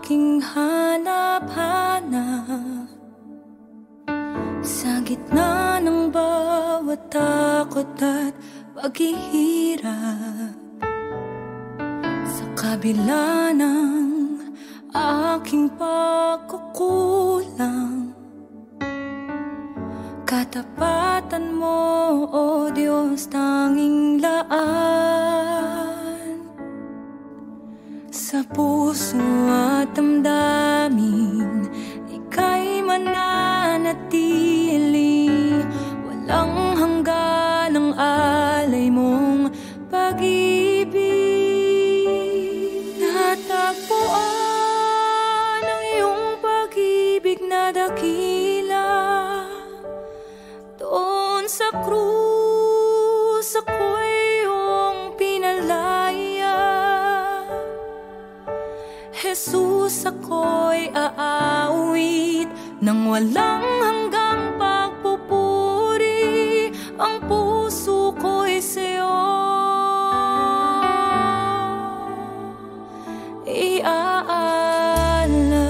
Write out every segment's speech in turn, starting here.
aking hanap-hanap sa gitna ng bawat takot at paghihirap. Sa kabila ng aking pagkukulang, katapatan mo, O Diyos, tanging laan. Sa puso at damdamin, ika'y mananatili. Walang hanggan ang alay mong pag-ibig. Natagpuan ang iyong pag-ibig na dakila. Doon sa krus ako'y iyong pinalaya. Jesus, ako'y aawit nang walang hanggang pagpupuri. Ang puso ko'y sa'yo iaalay.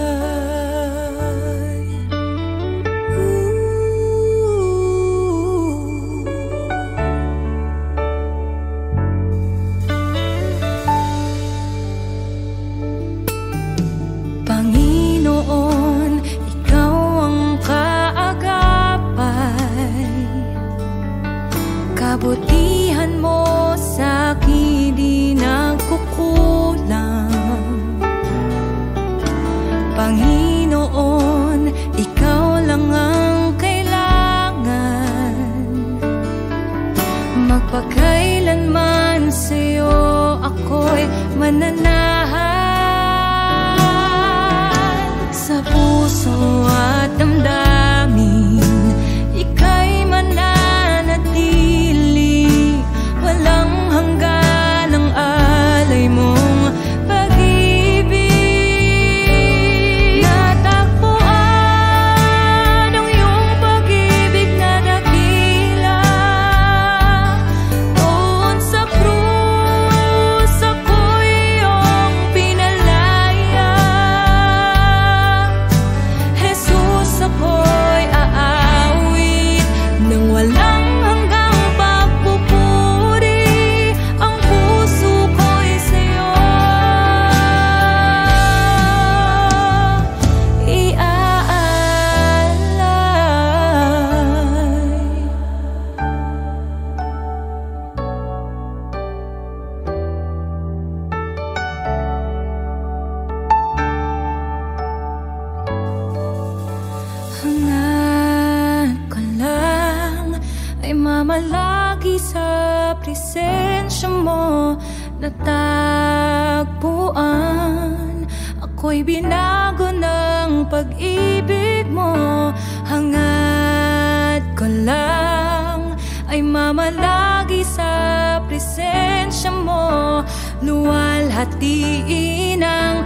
Panginoon, ikaw ang kaagapay. Kabutihan mo sa'kin di nagkukulang. Panginoon, ikaw lang ang kailangan. Magpakailanman sa'yo ako'y mananahan. Sa puso at damdamin, ika'y mananatili. Walang hanggan ang alay mong pag-ibig. Natagpuan ang iyong pag-ibig na dakila. Doon sa krus ako'y iyong pinalaya. Jesus, ako'y aawit nang walang hanggang pagpupuri. Ang puso ko'y sa'yo iaalay. Hangad ko lang ay mamalagi sa presensya mo. Natagpuan ako'y binago ng pag-ibig mo. Hangad ko lang ay mamalagi sa presensya mo. Luwalhatiin ang